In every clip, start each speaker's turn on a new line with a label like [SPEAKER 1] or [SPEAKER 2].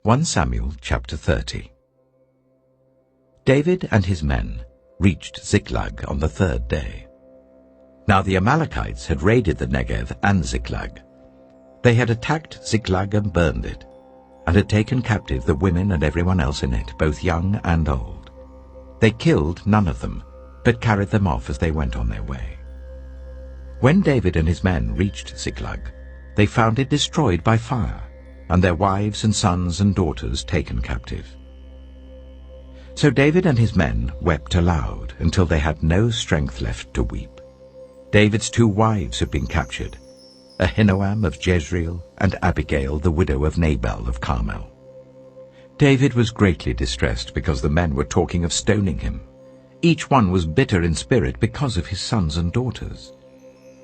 [SPEAKER 1] 1 Samuel chapter 30. David and his men reached Ziklag on the third day. Now the Amalekites had raided the Negev and Ziklag. They had attacked Ziklag and burned it, and had taken captive the women and everyone else in it, both young and old. They killed none of them, but carried them off as they went on their way. When David and his men reached Ziklag, they found it destroyed by fire, and their wives and sons and daughters taken captive. So David and his men wept aloud until they had no strength left to weep. David's 2 wives had been captured, Ahinoam of Jezreel and Abigail the widow of Nabal of Carmel. David was greatly distressed because the men were talking of stoning him. Each one was bitter in spirit because of his sons and daughters.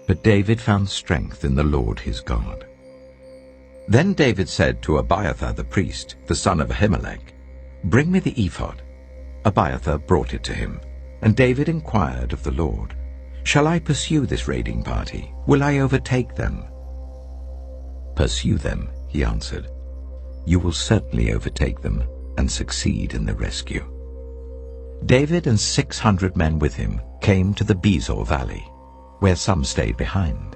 [SPEAKER 1] But David found strength in the Lord his God. Then David said to Abiathar the priest, the son of Ahimelech, "Bring me the ephod." Abiathar brought it to him, and David inquired of the Lord, "Shall I pursue this raiding party? Will I overtake them?" "Pursue them," he answered. "You will certainly overtake them and succeed in the rescue." David and 600 men with him came to the Besor valley, where some stayed behind.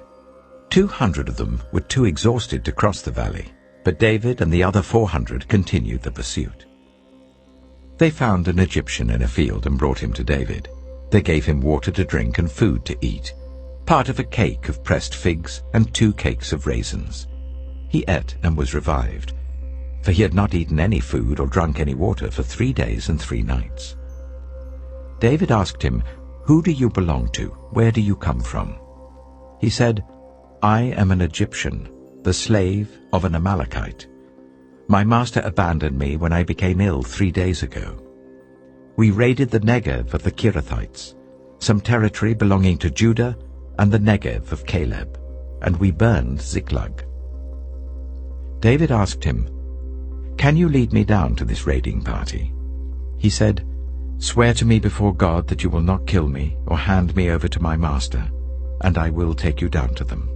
[SPEAKER 1] 200 of them were too exhausted to cross the valley, but David and the other 400 continued the pursuit. They found an Egyptian in a field and brought him to David. They gave him water to drink and food to eat, part of a cake of pressed figs and 2 cakes of raisins. He ate and was revived, for he had not eaten any food or drunk any water for 3 days and 3 nights. David asked him, "Who do you belong to? Where do you come from?" He said, "I am an Egyptian, the slave of an Amalekite. My master abandoned me when I became ill 3 days ago. We raided the Negev of the Kirithites, some territory belonging to Judah, and the Negev of Caleb, and we burned Ziklag." David asked him, "Can you lead me down to this raiding party?" He said, "Swear to me before God that you will not kill me or hand me over to my master, and I will take you down to them."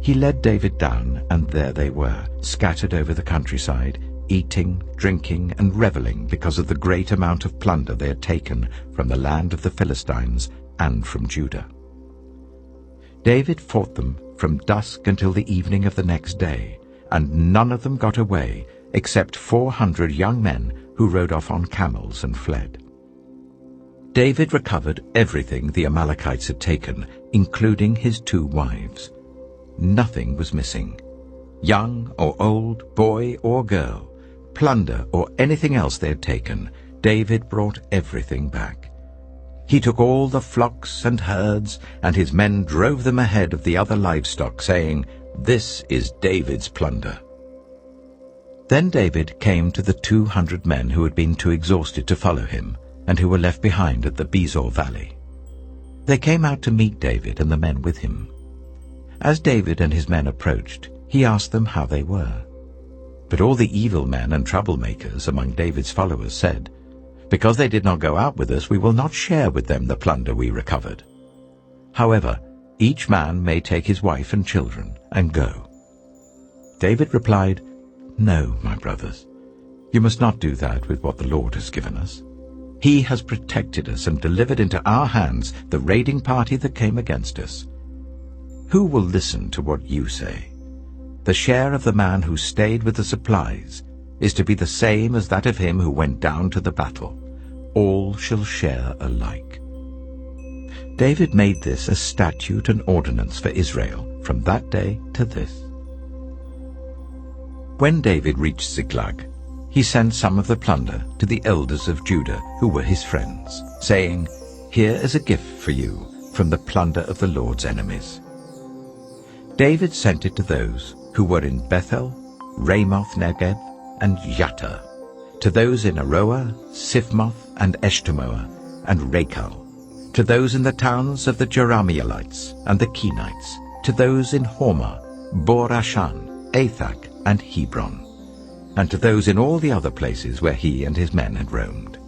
[SPEAKER 1] He led David down, and there they were, scattered over the countryside, eating, drinking, and reveling because of the great amount of plunder they had taken from the land of the Philistines and from Judah. David fought them from dusk until the evening of the next day, and none of them got away except 400 young men who rode off on camels and fled. David recovered everything the Amalekites had taken, including his 2 wives. Nothing was missing. Young or old, boy or girl, plunder or anything else they had taken, David brought everything back. He took all the flocks and herds, and his men drove them ahead of the other livestock, saying, "This is David's plunder." Then David came to the 200 men who had been too exhausted to follow him, and who were left behind at the Besor valley. They came out to meet David and the men with him. As David and his men approached, he asked them how they were. But all the evil men and troublemakers among David's followers said, "Because they did not go out with us, we will not share with them the plunder we recovered. However, each man may take his wife and children and go." David replied, "No, my brothers, you must not do that with what the Lord has given us. He has protected us and delivered into our hands the raiding party that came against us. Who will listen to what you say? The share of the man who stayed with the supplies is to be the same as that of him who went down to the battle. All shall share alike." David made this a statute and ordinance for Israel from that day to this. When David reached Ziklag, he sent some of the plunder to the elders of Judah who were his friends, saying, "Here is a gift for you from the plunder of the Lord's enemies." David sent it to those who were in Bethel, Ramoth Negev, and Yattah, to those in Aroah, Sifmoth, and Eshtemoa, and Rachal, to those in the towns of the Jerahmeelites and the Kenites, to those in Hormah, Bor-Ashan, Athak, and Hebron, and to those in all the other places where he and his men had roamed.